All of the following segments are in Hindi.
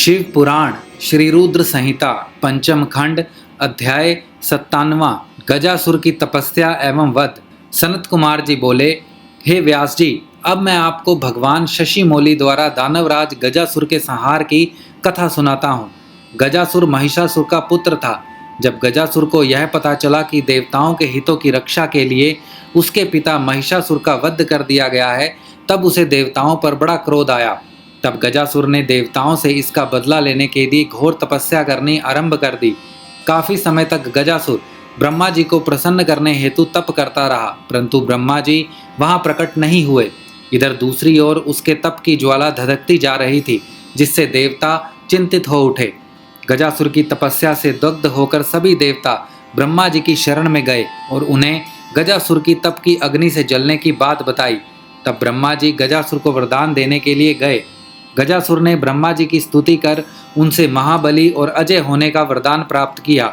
शिव पुराण श्री रुद्र संहिता पंचम खंड अध्याय 97 गजासुर की तपस्या एवं वध। सनत कुमार जी बोले, हे व्यास जी, अब मैं आपको भगवान शशि मौली द्वारा दानवराज गजासुर के संहार की कथा सुनाता हूँ। गजासुर महिषासुर का पुत्र था। जब गजासुर को यह पता चला कि देवताओं के हितों की रक्षा के लिए उसके पिता महिषासुर का वध कर दिया गया है, तब उसे देवताओं पर बड़ा क्रोध आया। तब गजासुर ने देवताओं से इसका बदला लेने के लिए घोर तपस्या करनी आरंभ कर दी। काफी समय तक गजासुर ब्रह्मा जी को प्रसन्न करने हेतु तप करता रहा, परंतु ब्रह्मा जी वहां प्रकट नहीं हुए। इधर दूसरी ओर उसके तप की ज्वाला धधकती जा रही थी, जिससे देवता चिंतित हो उठे। गजासुर की तपस्या से दग्ध होकर सभी देवता ब्रह्मा जी की शरण में गए और उन्हें गजासुर की तप की अग्नि से जलने की बात बताई। तब ब्रह्मा जी गजासुर को वरदान देने के लिए गए। गजासुर ने ब्रह्मा जी की स्तुति कर उनसे महाबली और अजय होने का वरदान प्राप्त किया।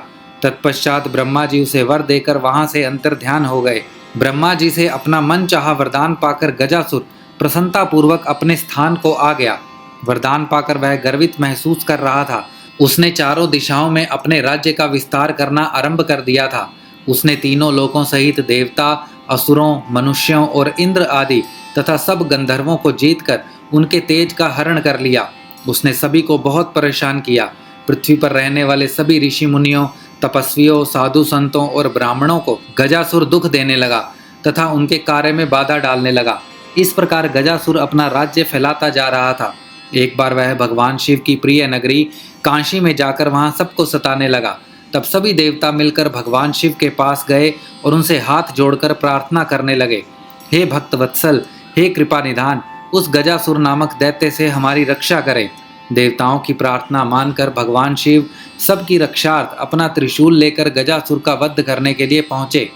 तत्पश्चात ब्रह्मा जी उसे वर देकर वहां से अंतर्ध्यान हो गए। ब्रह्मा जी से अपना मन चाहा वरदान पाकर गजासुर प्रसन्नता पूर्वक अपने स्थान को आ गया। वरदान पाकर वह गर्वित महसूस कर रहा था। उसने चारों दिशाओं में अपने राज्य का विस्तार करना आरंभ कर दिया था। उसने तीनों लोकों सहित देवता, असुरों, मनुष्यों और इंद्र आदि तथा सब गंधर्वों को जीतकर उनके तेज का हरण कर लिया। उसने सभी को बहुत परेशान किया। पृथ्वी पर रहने वाले सभी ऋषि मुनियों, तपस्वियों, साधु संतों और ब्राह्मणों को गजासुर दुख देने लगा तथा उनके कार्य में बाधा डालने लगा। इस प्रकार गजासुर अपना राज्य फैलाता जा रहा था। एक बार वह भगवान शिव की प्रिय नगरी काशी में जाकर वहां सबको सताने लगा। तब सभी देवता मिलकर भगवान शिव के पास गए और उनसे हाथ जोड़कर प्रार्थना करने लगे, हे भक्त वत्सल, हे कृपा निधान, उस गजासुर नामक दैत्य से हमारी रक्षा करें। देवताओं की प्रार्थना मानकर भगवान शिव सबकी रक्षार्थ अपना त्रिशूल लेकर गजासुर का वध करने के लिए पहुंचे।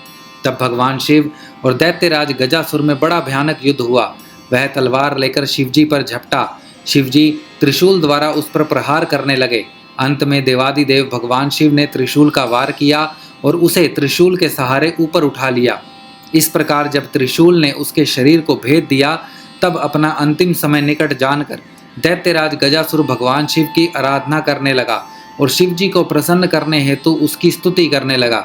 तब भगवान शिव और दैत्यराज गजासुर में बड़ा भयानक युद्ध हुआ। वह तलवार लेकर शिवजी पर झपटा। शिवजी त्रिशूल द्वारा उस पर प्रहार करने लगे। अंत में देवादिदेव भगवान शिव ने त्रिशूल का वार किया और उसे त्रिशूल के सहारे ऊपर उठा लिया। इस प्रकार जब त्रिशूल ने उसके शरीर को भेद दिया, तब अपना अंतिम समय निकट जानकर दैत्यराज गजासुर भगवान शिव की आराधना करने लगा और शिव जी को प्रसन्न करने हेतु उसकी स्तुति करने लगा।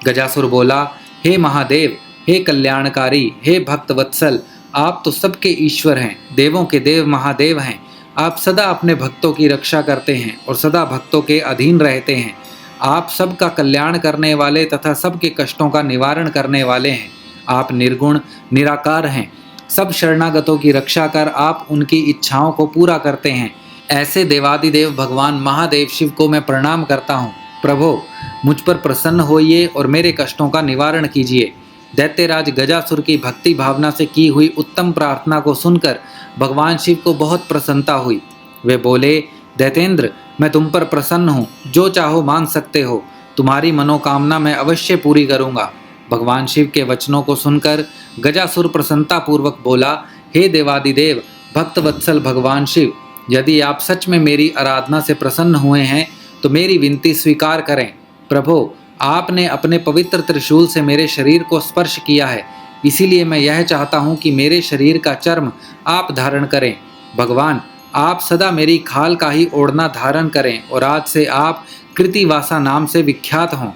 गजासुर बोला, हे महादेव, हे कल्याणकारी, हे भक्त वत्सल, आप तो सबके ईश्वर हैं, देवों के देव महादेव हैं। आप सदा अपने भक्तों की रक्षा करते हैं और सदा भक्तों के अधीन रहते हैं। आप सबका कल्याण करने वाले तथा सबके कष्टों का निवारण करने वाले हैं। आप निर्गुण निराकार हैं। सब शरणागतों की रक्षा कर आप उनकी इच्छाओं को पूरा करते हैं। ऐसे देवादिदेव भगवान महादेव शिव को मैं प्रणाम करता हूँ। प्रभो, मुझ पर प्रसन्न होइए और मेरे कष्टों का निवारण कीजिए। दैत्यराज गजासुर की भक्ति भावना से की हुई उत्तम प्रार्थना को सुनकर भगवान शिव को बहुत प्रसन्नता हुई। वे बोले, दैतेंद्र, मैं तुम पर प्रसन्न हूँ, जो चाहो मांग सकते हो। तुम्हारी मनोकामना मैं अवश्य पूरी करूँगा। भगवान शिव के वचनों को सुनकर गजासुर प्रसन्नता पूर्वक बोला, हे देवादिदेव भक्त वत्सल भगवान शिव, यदि आप सच में मेरी आराधना से प्रसन्न हुए हैं तो मेरी विनती स्वीकार करें। प्रभो, आपने अपने पवित्र त्रिशूल से मेरे शरीर को स्पर्श किया है, इसीलिए मैं यह चाहता हूँ कि मेरे शरीर का चर्म आप धारण करें। भगवान, आप सदा मेरी खाल का ही ओढ़ना धारण करें और आज से आप कृतिवासा नाम से विख्यात हों।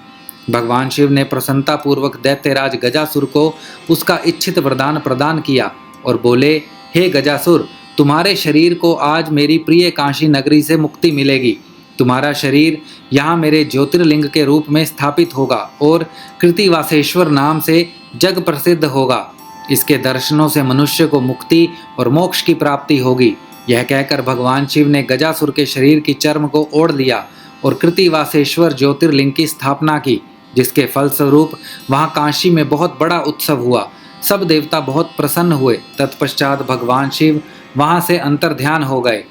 भगवान शिव ने प्रसन्नता पूर्वक दैत्यराज गजासुर को उसका इच्छित वरदान प्रदान किया और बोले, हे गजासुर, तुम्हारे शरीर को आज मेरी प्रिय काशी नगरी से मुक्ति मिलेगी। तुम्हारा शरीर यहाँ मेरे ज्योतिर्लिंग के रूप में स्थापित होगा और कृतिवासेश्वर नाम से जग प्रसिद्ध होगा। इसके दर्शनों से मनुष्य को मुक्ति और मोक्ष की प्राप्ति होगी। यह कहकर भगवान शिव ने गजासुर के शरीर की चर्म को ओढ़ लिया और कृतिवासेश्वर ज्योतिर्लिंग की स्थापना की, जिसके फलस्वरूप वहां काशी में बहुत बड़ा उत्सव हुआ। सब देवता बहुत प्रसन्न हुए। तत्पश्चात भगवान शिव वहां से अंतर्ध्यान हो गए।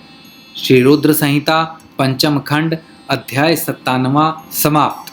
श्री रुद्र संहिता पंचम खंड अध्याय 97 समाप्त।